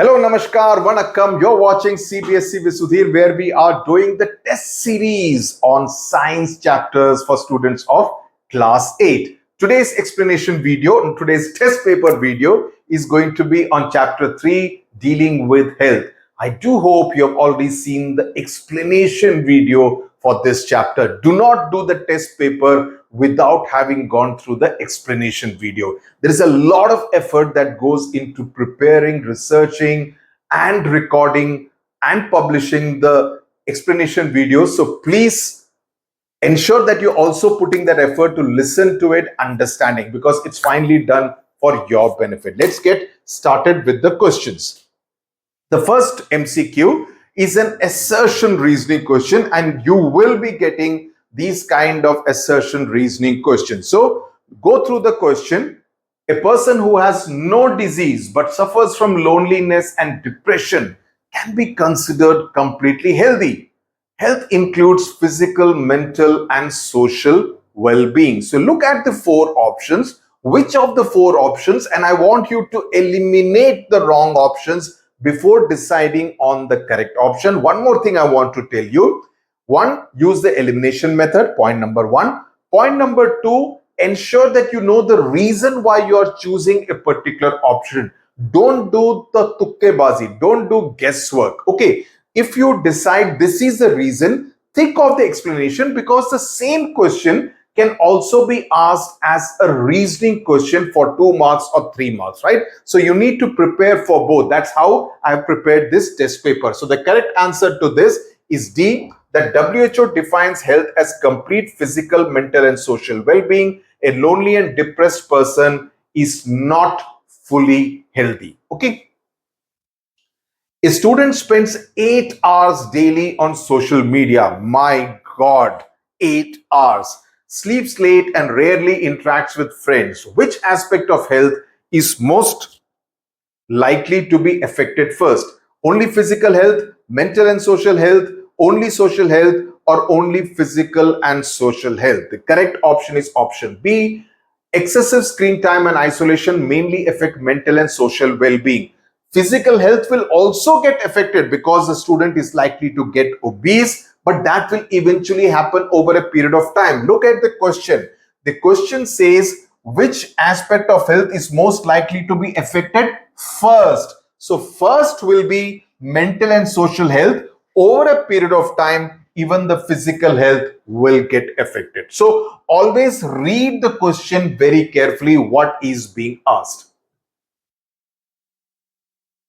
Hello, Namaskar, Vanakkam. You're watching CBSE with Sudhir, where we are doing the test series on science chapters for students of class 8. Today's explanation video and today's test paper video is going to be on chapter 3, dealing with health. I do hope you have already seen the explanation video for this chapter. Do not do the test paper without having gone through the explanation video. There is a lot of effort that goes into preparing, researching, and recording and publishing the explanation videos. So please ensure that you're also putting that effort to listen to it, understanding, because it's finally done for your benefit. Let's get started with the questions. The first MCQ is an assertion reasoning question, and you will be getting these kind of assertion reasoning questions. So go through the question. A person who has no disease but suffers from loneliness and depression can be considered completely healthy. Health includes physical, mental, and social well-being. So look at the four options. Which of the four options? And I want you to eliminate the wrong options before deciding on the correct option. One more thing I want to tell you. One, use the elimination method, point number one. Point number two, ensure that you know the reason why you are choosing a particular option. Don't do the tukkebazi, don't do guesswork. Okay, if you decide this is the reason, think of the explanation, because the same question can also be asked as a reasoning question for 2 marks or 3 marks, right? So you need to prepare for both. That's how I have prepared this test paper. So the correct answer to this is D, that WHO defines health as complete physical, mental, and social well-being. A lonely and depressed person is not fully healthy. Okay. A student spends 8 hours daily on social media. My God, 8 hours. Sleeps late and rarely interacts with friends. Which aspect of health is most likely to be affected first? Only physical health, mental and social health, only social health, or only physical and social health? The correct option is option B. Excessive screen time and isolation mainly affect mental and social well-being. Physical health will also get affected because the student is likely to get obese, but that will eventually happen over a period of time. Look at the question. The question says, which aspect of health is most likely to be affected first? So first will be mental and social health. Over a period of time, even the physical health will get affected. So always read the question very carefully, what is being asked.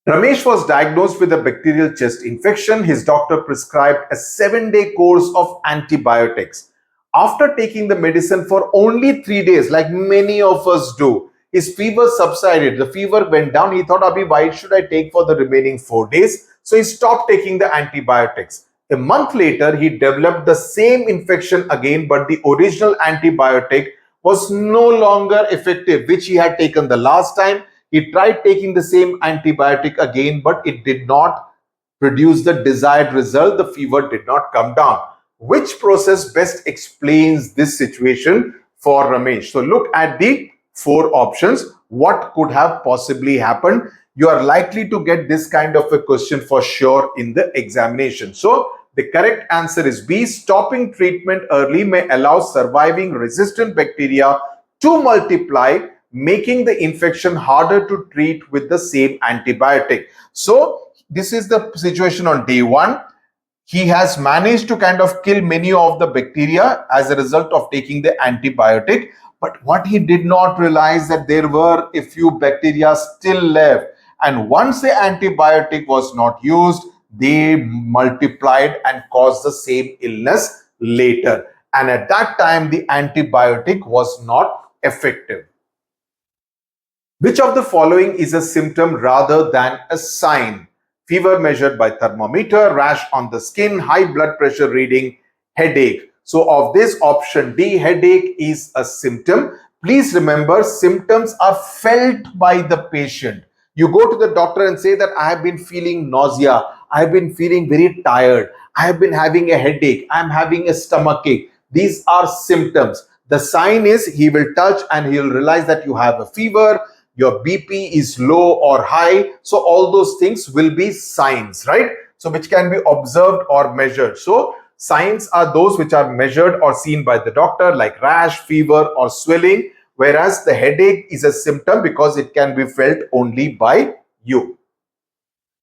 Ramesh was diagnosed with a bacterial chest infection. His doctor prescribed a 7-day course of antibiotics. After taking the medicine for only 3 days, like many of us do, his fever subsided. The fever went down. He thought, Abhi, why should I take for the remaining 4 days? So he stopped taking the antibiotics. A month later, he developed the same infection again, but the original antibiotic was no longer effective, which he had taken the last time. He tried taking the same antibiotic again, but it did not produce the desired result. The fever did not come down. Which process best explains this situation for Ramesh? So look at the 4 options. What could have possibly happened? You are likely to get this kind of a question for sure in the examination. So the correct answer is B. Stopping treatment early may allow surviving resistant bacteria to multiply, making the infection harder to treat with the same antibiotic. So this is the situation on day 1. He has managed to kind of kill many of the bacteria as a result of taking the antibiotic. But what he did not realize, that there were a few bacteria still left. And once the antibiotic was not used, they multiplied and caused the same illness later. And at that time, the antibiotic was not effective. Which of the following is a symptom rather than a sign? Fever measured by thermometer, rash on the skin, high blood pressure reading, headache. So of this, option D, headache, is a symptom. Please remember, symptoms are felt by the patient. You go to the doctor and say that I have been feeling nausea, I have been feeling very tired, I have been having a headache, I am having a stomachache. These are symptoms. The sign is he will touch and he will realize that you have a fever. your BP is low or high. So all those things will be signs, right? So which can be observed or measured. So signs are those which are measured or seen by the doctor, like rash, fever, or swelling, whereas the headache is a symptom because it can be felt only by you.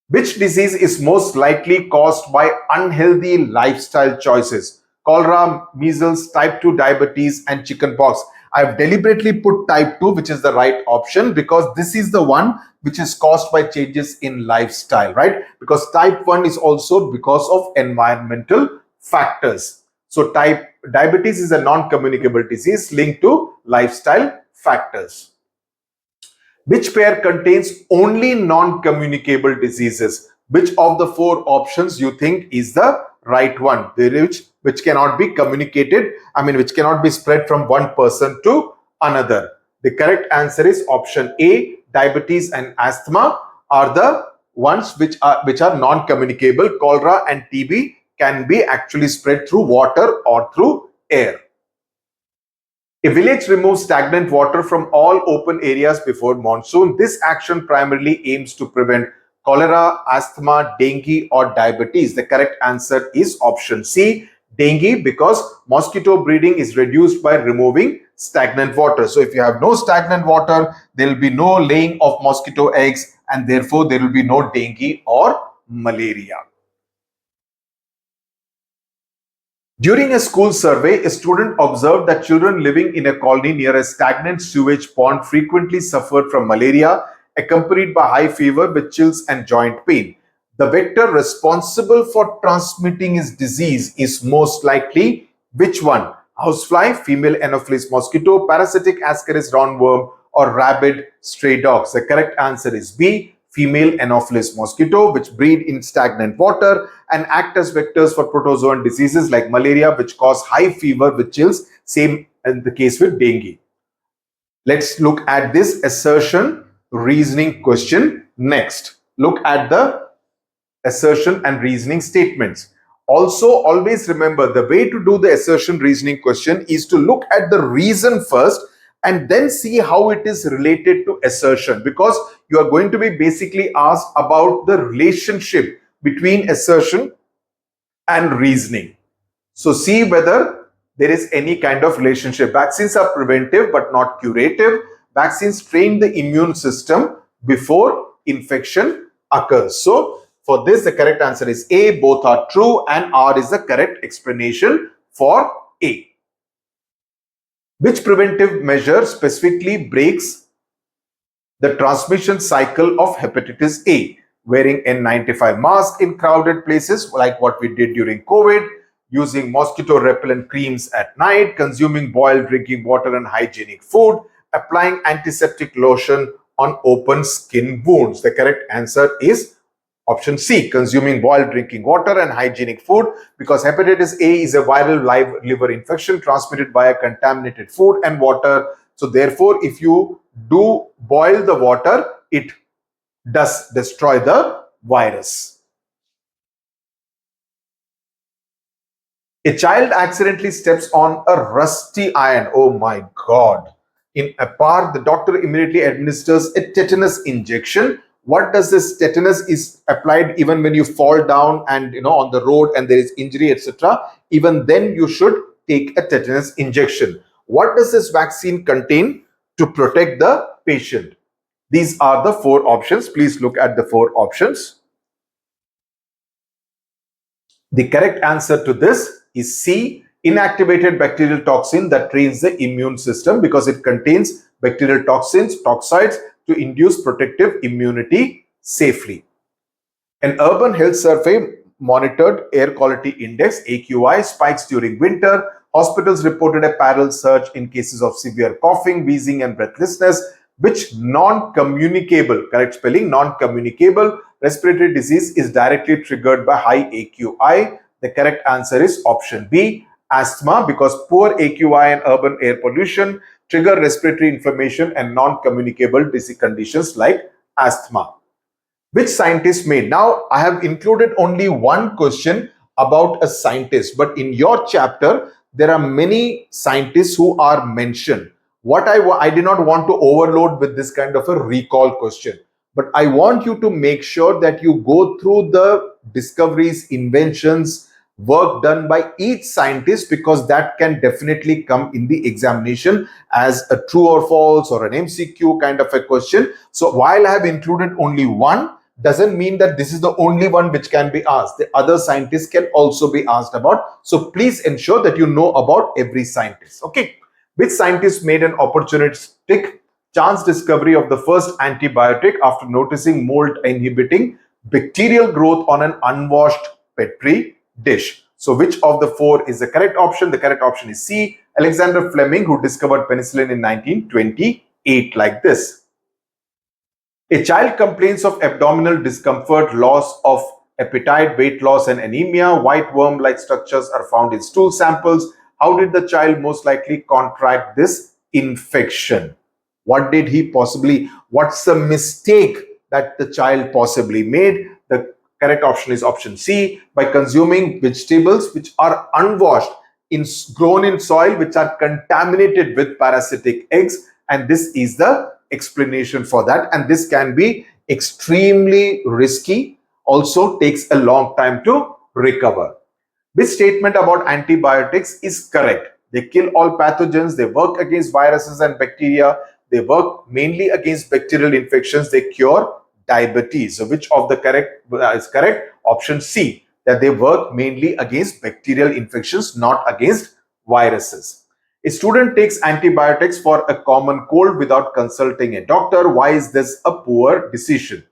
Which disease is most likely caused by unhealthy lifestyle choices? Cholera, measles, type 2 diabetes, and chickenpox. I've deliberately put type 2, which is the right option, because this is the one which is caused by changes in lifestyle, right? Because type 1 is also because of environmental factors. So type diabetes is a non-communicable disease linked to lifestyle factors. Which pair contains only non-communicable diseases? Which of the four options you think is the right one? Which cannot be communicated, which cannot be spread from one person to another. The correct answer is option A. Diabetes and asthma are the ones which are non-communicable. Cholera and TB can be actually spread through water or through air. A village removes stagnant water from all open areas before monsoon. This action primarily aims to prevent cholera, asthma, dengue, or diabetes. The correct answer is option C, dengue, because mosquito breeding is reduced by removing stagnant water. So if you have no stagnant water, there will be no laying of mosquito eggs, and therefore there will be no dengue or malaria. During a school survey, a student observed that children living in a colony near a stagnant sewage pond frequently suffered from malaria, accompanied by high fever with chills and joint pain. The vector responsible for transmitting his disease is most likely which one? Housefly, female Anopheles mosquito, parasitic Ascaris roundworm, or rabid stray dogs. The correct answer is B, female Anopheles mosquito, which breed in stagnant water and act as vectors for protozoan diseases like malaria, which cause high fever with chills. Same in the case with dengue. Let's look at this assertion reasoning question next. Look at the assertion and reasoning statements. Also, always remember, the way to do the assertion reasoning question is to look at the reason first and then see how it is related to assertion, because you are going to be basically asked about the relationship between assertion and reasoning. So see whether there is any kind of relationship. Vaccines are preventive but not curative. Vaccines train the immune system before infection occurs. So for this, the correct answer is A. Both are true, and R is the correct explanation for A. Which preventive measure specifically breaks the transmission cycle of hepatitis A? Wearing N95 mask in crowded places like what we did during COVID, using mosquito repellent creams at night, consuming boiled drinking water and hygienic food, applying antiseptic lotion on open skin wounds. The correct answer is option C, consuming boiled drinking water and hygienic food, because hepatitis A is a viral liver infection transmitted via contaminated food and water. So therefore, if you do boil the water, it does destroy the virus. A child accidentally steps on a rusty iron. Oh my God. In a park, the doctor immediately administers a tetanus injection. What does this tetanus is applied even when you fall down and on the road and there is injury, etc. Even then you should take a tetanus injection. What does this vaccine contain to protect the patient? These are the four options. Please look at the four options. The correct answer to this is C, inactivated bacterial toxin that trains the immune system, because it contains bacterial toxins, toxoids, to induce protective immunity safely. An urban health survey monitored air quality index AQI spikes during winter. Hospitals reported a parallel surge in cases of severe coughing, wheezing, and breathlessness. Which non-communicable, correct spelling, non-communicable respiratory disease is directly triggered by high AQI? The correct answer is option B, asthma, because poor AQI and urban air pollution trigger respiratory inflammation and non-communicable disease conditions like asthma. Which scientist made? Now, I have included only one question about a scientist, but in your chapter, there are many scientists who are mentioned. I did not want to overload with this kind of a recall question, but I want you to make sure that you go through the discoveries, inventions, work done by each scientist, because that can definitely come in the examination as a true or false or an MCQ kind of a question. So while I have included only one, doesn't mean that this is the only one which can be asked. The other scientists can also be asked about. So please ensure that you know about every scientist. Okay. Which scientist made an opportunistic chance discovery of the first antibiotic after noticing mold inhibiting bacterial growth on an unwashed petri dish? So which of the four is the correct option? The correct option is C, Alexander Fleming, who discovered penicillin in 1928, like this. A child complains of abdominal discomfort, loss of appetite, weight loss, and anemia. White worm-like structures are found in stool samples. How did the child most likely contract this infection? What did he possibly, what's the mistake that the child possibly made? The correct option is option C, by consuming vegetables which are unwashed, grown in soil, which are contaminated with parasitic eggs. And this is the explanation for that. And this can be extremely risky, also takes a long time to recover. This statement about antibiotics is correct. They kill all pathogens, they work against viruses and bacteria, they work mainly against bacterial infections, they cure diabetes. So which of the correct is correct? Option C, that they work mainly against bacterial infections, not against viruses. A student takes antibiotics for a common cold without consulting a doctor. Why is this a poor decision?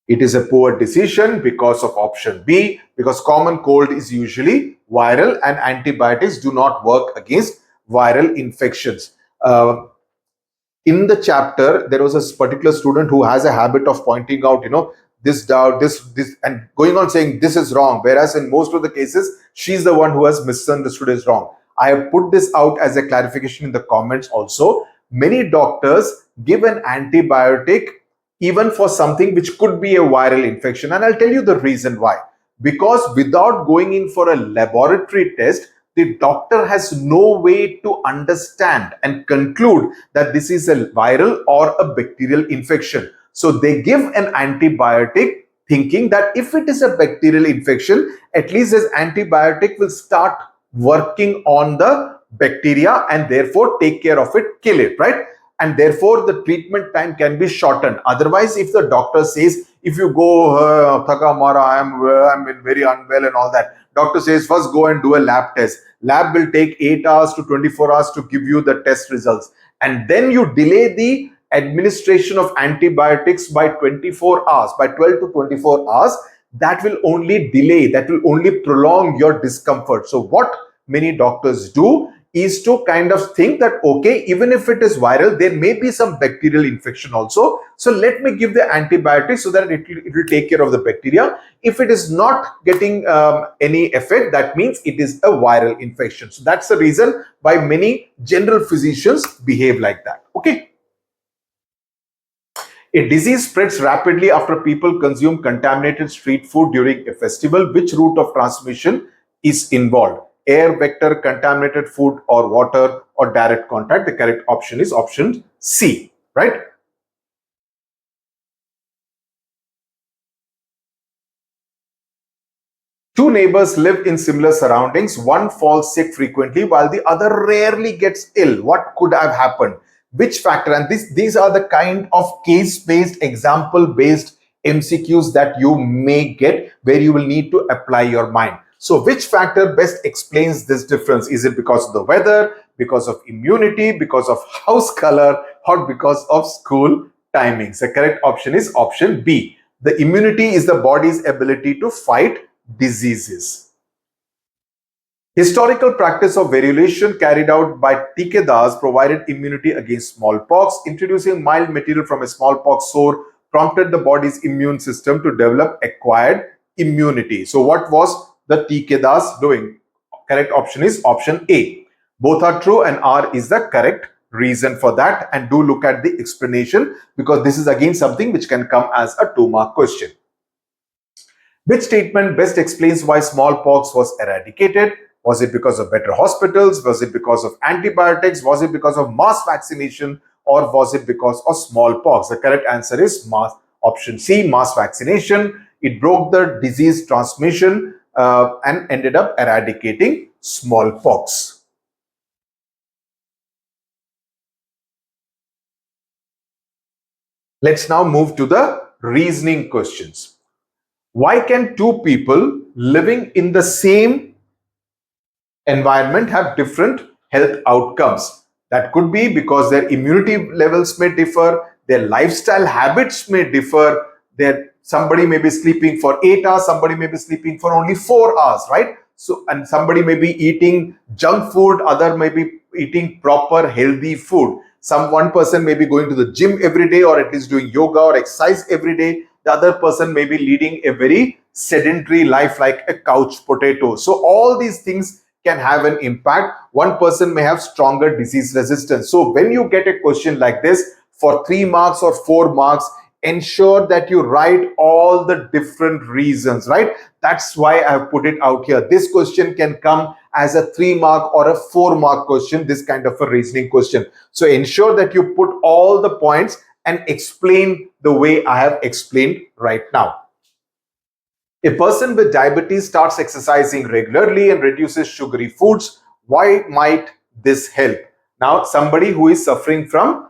It is a poor decision because of option B, because common cold is usually viral and antibiotics do not work against viral infections. In the chapter, there was a particular student who has a habit of pointing out, this doubt, this, and going on saying this is wrong, whereas in most of the cases, she's the one who has misunderstood is wrong. I have put this out as a clarification in the comments also. Many doctors give an antibiotic even for something which could be a viral infection. And I'll tell you the reason why. Because without going in for a laboratory test, the doctor has no way to understand and conclude that this is a viral or a bacterial infection. So they give an antibiotic thinking that if it is a bacterial infection, at least this antibiotic will start working on the bacteria and therefore take care of it, kill it, right? And therefore the treatment time can be shortened. Otherwise, if the doctor says, if you go, Thaka Mara, I'm very unwell and all that, doctor says, first go and do a lab test. Lab will take 8 hours to 24 hours to give you the test results. And then you delay the administration of antibiotics by 24 hours, by 12 to 24 hours. That will only delay, that will only prolong your discomfort. So what many doctors do is to kind of think that, okay, even if it is viral, there may be some bacterial infection also. So let me give the antibiotic so that it will take care of the bacteria. If it is not getting any effect, that means it is a viral infection. So that's the reason why many general physicians behave like that. Okay. A disease spreads rapidly after people consume contaminated street food during a festival. Which route of transmission is involved? Air, vector, contaminated food, or water, or direct contact? The correct option is option C, right? Two neighbors live in similar surroundings. One falls sick frequently while the other rarely gets ill. What could have happened? Which factor? And these are the kind of case-based, example-based MCQs that you may get, where you will need to apply your mind. So which factor best explains this difference? Is it because of the weather, because of immunity, because of house color, or because of school timings? The correct option is option B. The immunity is the body's ability to fight diseases. Historical practice of variolation carried out by Tikedas provided immunity against smallpox. Introducing mild material from a smallpox sore prompted the body's immune system to develop acquired immunity. So what was the Tikedas doing? Correct option is option A. Both are true and R is the correct reason for that. And do look at the explanation, because this is again something which can come as a 2-mark question. Which statement best explains why smallpox was eradicated? Was it because of better hospitals? Was it because of antibiotics? Was it because of mass vaccination? Or was it because of smallpox? The correct answer is option C, mass vaccination. It broke the disease transmission and ended up eradicating smallpox. Let's now move to the reasoning questions. Why can two people living in the same environment have different health outcomes? That could be because their immunity levels may differ, their lifestyle habits may differ, somebody may be sleeping for 8 hours, somebody may be sleeping for only 4 hours, right? So, and somebody may be eating junk food, other may be eating proper healthy food. One person may be going to the gym every day, or at least doing yoga or exercise every day. The other person may be leading a very sedentary life like a couch potato. So all these things can have an impact. One person may have stronger disease resistance. So when you get a question like this for 3 marks or 4 marks, ensure that you write all the different reasons, right? That's why I have put it out here. This question can come as a 3 mark or a 4 mark question, this kind of a reasoning question. So ensure that you put all the points and explain the way I have explained right now. A person with diabetes starts exercising regularly and reduces sugary foods. Why might this help? Now, somebody who is suffering from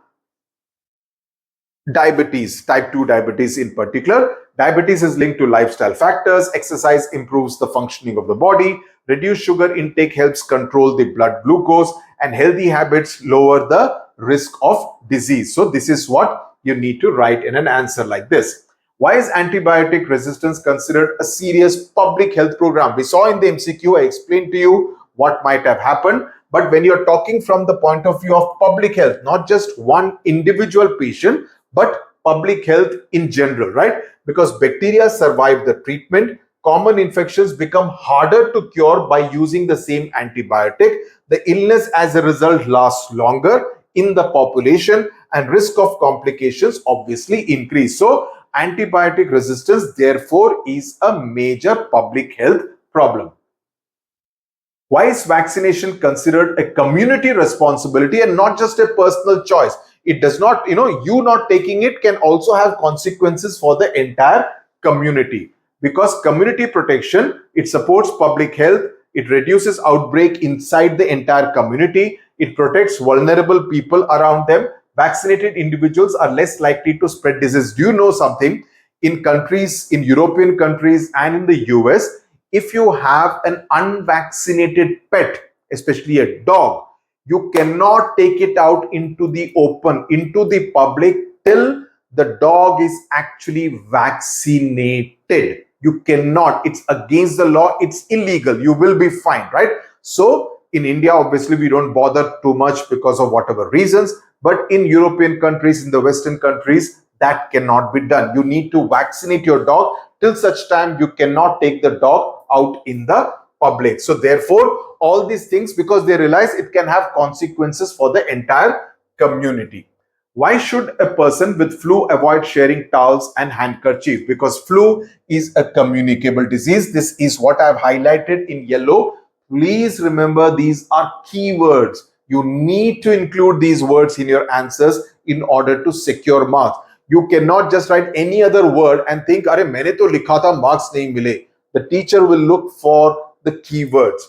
diabetes, type 2 diabetes in particular, diabetes is linked to lifestyle factors. Exercise improves the functioning of the body. Reduced sugar intake helps control the blood glucose, and healthy habits lower the risk of disease. So this is what you need to write in an answer like this. Why is antibiotic resistance considered a serious public health program? We saw in the MCQ, I explained to you what might have happened. But when you're talking from the point of view of public health, not just one individual patient, but public health in general, right? Because bacteria survive the treatment. Common infections become harder to cure by using the same antibiotic. The illness as a result lasts longer in the population, and risk of complications obviously increase. So antibiotic resistance therefore is a major public health problem. Why is vaccination considered a community responsibility and not just a personal choice? It does not, you not taking it can also have consequences for the entire community, because community protection, it supports public health, it reduces outbreak inside the entire community, it protects vulnerable people around them. Vaccinated individuals are less likely to spread disease. Do you know something? In countries, in European countries and in the US, if you have an unvaccinated pet, especially a dog, you cannot take it out into the open, into the public, till the dog is actually vaccinated. You cannot. It's against the law. It's illegal. You will be fined, right? So in India, obviously, we don't bother too much because of whatever reasons. But in European countries, in the Western countries, that cannot be done. You need to vaccinate your dog. Till such time, you cannot take the dog out in the public. So therefore, all these things, because they realize it can have consequences for the entire community. Why should a person with flu avoid sharing towels and handkerchief? Because flu is a communicable disease. This is what I have highlighted in yellow. Please remember, these are keywords. You need to include these words in your answers in order to secure marks. You cannot just write any other word and think, "Arey, maine to likha tha, marks nahi mile." The teacher will look for the keywords.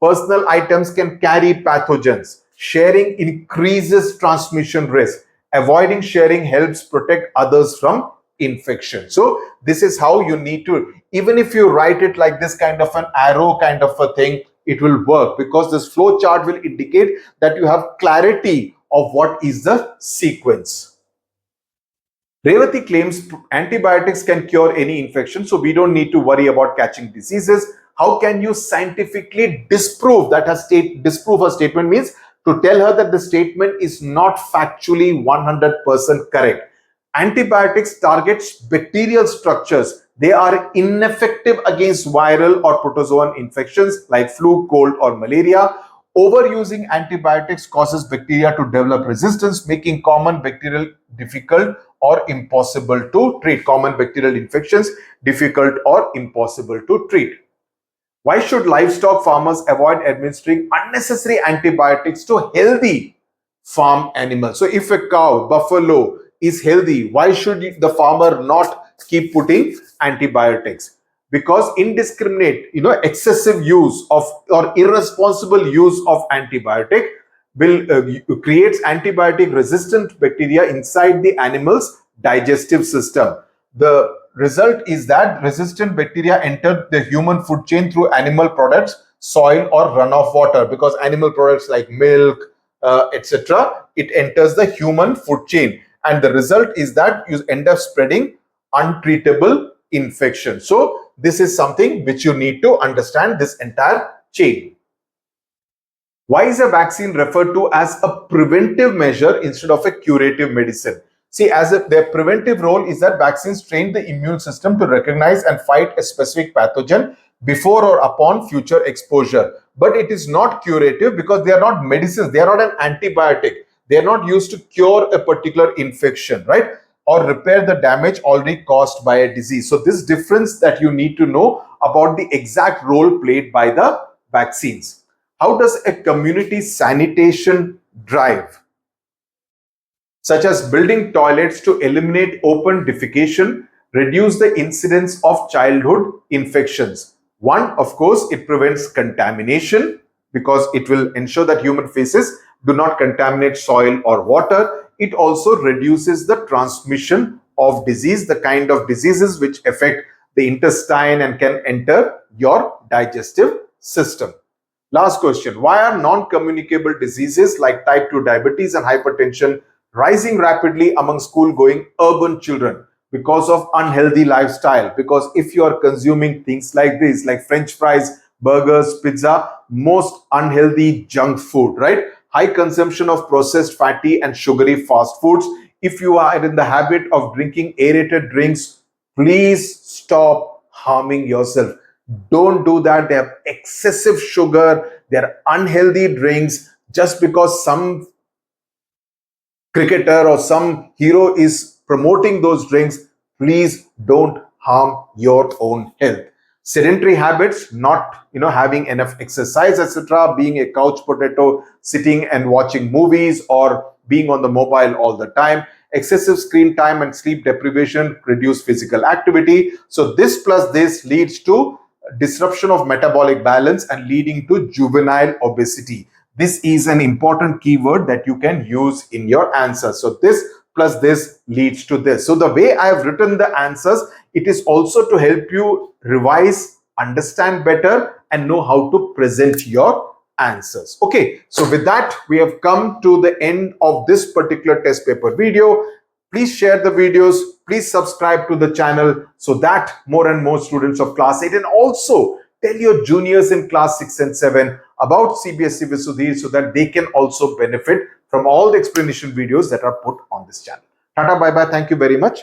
Personal items can carry pathogens. Sharing increases transmission risk. Avoiding sharing helps protect others from infection. So this is how you need to, even if you write it like this kind of an arrow kind of a thing, it will work, because this flow chart will indicate that you have clarity of what is the sequence. Revati claims antibiotics can cure any infection, so we don't need to worry about catching diseases. How can you scientifically disprove that disprove her statement? Means to tell her that the statement is not factually 100% correct. Antibiotics targets bacterial structures. They are ineffective against viral or protozoan infections like flu, cold, or malaria. Overusing antibiotics causes bacteria to develop resistance, making common bacterial difficult or impossible to treat. Common bacterial infections, difficult or impossible to treat. Why should livestock farmers avoid administering unnecessary antibiotics to healthy farm animals? So if a cow, buffalo is healthy, why should the farmer not keep putting antibiotics? Because indiscriminate, excessive use of or irresponsible use of antibiotic will creates antibiotic resistant bacteria inside the animal's digestive system. The result is that resistant bacteria enter the human food chain through animal products, soil or runoff water, because animal products like milk, etc., it enters the human food chain, and the result is that you end up spreading untreatable infection. So this is something which you need to understand, this entire chain. Why is a vaccine referred to as a preventive measure instead of a curative medicine? See, their preventive role is that vaccines train the immune system to recognize and fight a specific pathogen before or upon future exposure. But it is not curative because they are not medicines. They are not an antibiotic. They are not used to cure a particular infection, right? Or repair the damage already caused by a disease. So this difference that you need to know about the exact role played by the vaccines. How does a community sanitation drive, such as building toilets to eliminate open defecation, reduce the incidence of childhood infections? One, of course, it prevents contamination because it will ensure that human feces do not contaminate soil or water. It also reduces the transmission of disease, the kind of diseases which affect the intestine and can enter your digestive system. Last question. Why are non-communicable diseases like type 2 diabetes and hypertension rising rapidly among school-going urban children? Because of unhealthy lifestyle. Because if you are consuming things like this, like French fries, burgers, pizza, most unhealthy junk food, right? High consumption of processed fatty and sugary fast foods. If you are in the habit of drinking aerated drinks, please stop harming yourself. Don't do that. They have excessive sugar. They're unhealthy drinks. Just because some cricketer or some hero is promoting those drinks, please don't harm your own health. Sedentary habits, not having enough exercise, etc., being a couch potato, sitting and watching movies or being on the mobile all the time, excessive screen time and sleep deprivation reduce physical activity. So this plus this leads to disruption of metabolic balance and leading to juvenile obesity. This is an important keyword that you can use in your answer. So this plus this leads to this. So the way I have written the answers, it is also to help you revise, understand better, and know how to present your answers. Okay, so with that, we have come to the end of this particular test paper video. Please share the videos. Please subscribe to the channel so that more and more students of class 8, and also tell your juniors in class 6 and 7 about CBSE with Sudhir so that they can also benefit from all the explanation videos that are put on this channel. Tata, bye bye. Thank you very much.